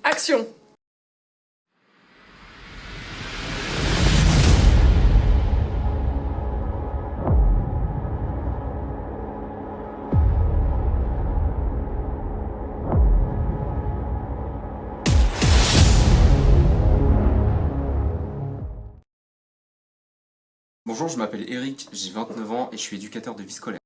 Action! Bonjour, je m'appelle Eric, j'ai 29 ans et je suis éducateur de vie scolaire.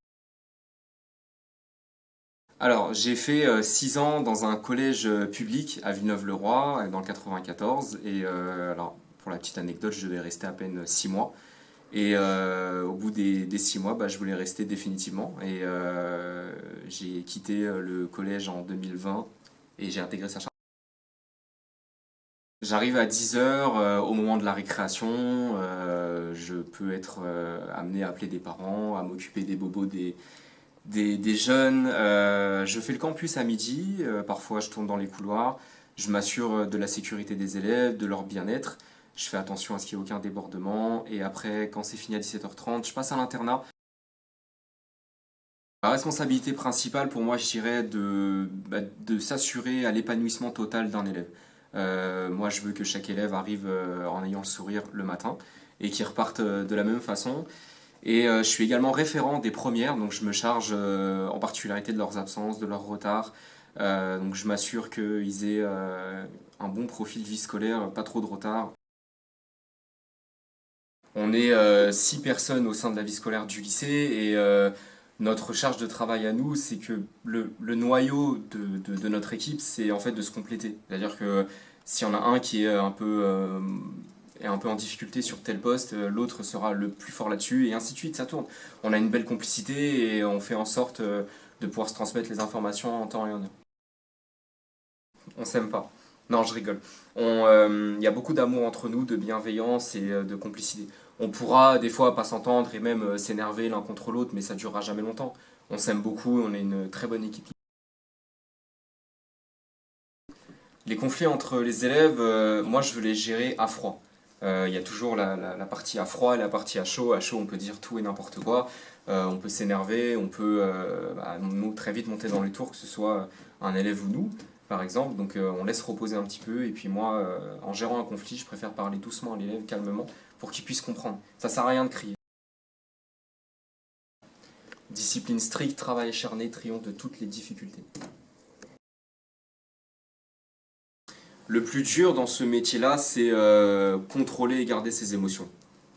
Alors, j'ai fait 6 ans dans un collège public à Villeneuve-le-Roi, dans le 94. Et alors, pour la petite anecdote, je devais rester à peine 6 mois. Et au bout des 6 mois, je voulais rester définitivement. Et j'ai quitté le collège en 2020 et j'ai intégré Saint-Charles. J'arrive à 10 heures au moment de la récréation, je peux être amené à appeler des parents, à m'occuper des bobos des jeunes. Je fais le campus à midi, parfois je tourne dans les couloirs, je m'assure de la sécurité des élèves, de leur bien-être, je fais attention à ce qu'il n'y ait aucun débordement, et après, quand c'est fini à 17h30, je passe à l'internat. La responsabilité principale pour moi, je dirais, de s'assurer à l'épanouissement total d'un élève. Moi, je veux que chaque élève arrive en ayant le sourire le matin et qu'il reparte de la même façon. Et je suis également référent des premières, donc je me charge en particularité de leurs absences, de leurs retards. Donc je m'assure qu'ils aient un bon profil de vie scolaire, pas trop de retard. On est 6 personnes au sein de la vie scolaire du lycée et notre charge de travail à nous, c'est que le noyau de notre équipe, c'est en fait de se compléter. C'est-à-dire que s'il y en a un qui est un peu en difficulté sur tel poste, l'autre sera le plus fort là-dessus, et ainsi de suite, ça tourne. On a une belle complicité et on fait en sorte de pouvoir se transmettre les informations en temps et en heure. On s'aime pas. Non, je rigole. Il y a beaucoup d'amour entre nous, de bienveillance et de complicité. On pourra des fois pas s'entendre et même s'énerver l'un contre l'autre, mais ça durera jamais longtemps. On s'aime beaucoup, on est une très bonne équipe. Les conflits entre les élèves, moi je veux les gérer à froid. Il y a toujours la partie à froid et la partie à chaud. À chaud, on peut dire tout et n'importe quoi. On peut s'énerver, on peut nous, très vite monter dans les tours, que ce soit un élève ou nous, par exemple. Donc on laisse reposer un petit peu. Et puis moi, en gérant un conflit, je préfère parler doucement à l'élève, calmement, pour qu'il puisse comprendre. Ça sert à rien de crier. Discipline stricte, travail acharné, triomphe de toutes les difficultés. Le plus dur dans ce métier-là, c'est contrôler et garder ses émotions.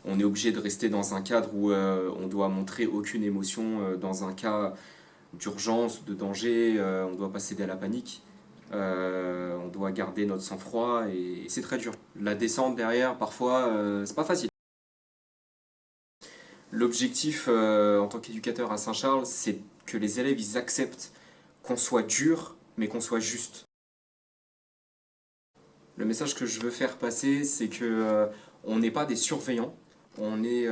On est obligé de rester dans un cadre où on doit montrer aucune émotion dans un cas d'urgence, de danger, on ne doit pas céder à la panique. On doit garder notre sang-froid et c'est très dur. La descente derrière, parfois, c'est pas facile. L'objectif en tant qu'éducateur à Saint-Charles, c'est que les élèves ils acceptent qu'on soit dur, mais qu'on soit juste. Le message que je veux faire passer, c'est que on n'est pas des surveillants, on est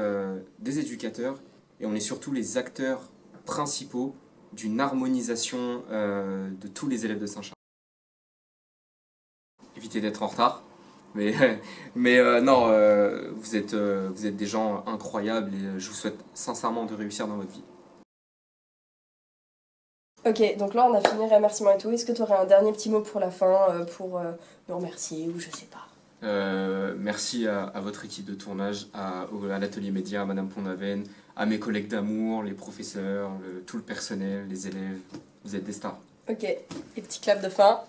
des éducateurs et on est surtout les acteurs principaux d'une harmonisation de tous les élèves de Saint-Charles. Évitez d'être en retard, mais, non, vous êtes des gens incroyables et je vous souhaite sincèrement de réussir dans votre vie. Ok, donc là on a fini les remerciements et tout. Est-ce que tu aurais un dernier petit mot pour la fin, pour nous remercier ou je sais pas? Merci à votre équipe de tournage, à l'atelier média, à Madame Pondaven, à mes collègues d'amour, les professeurs, tout le personnel, les élèves. Vous êtes des stars. Ok, et petit clap de fin.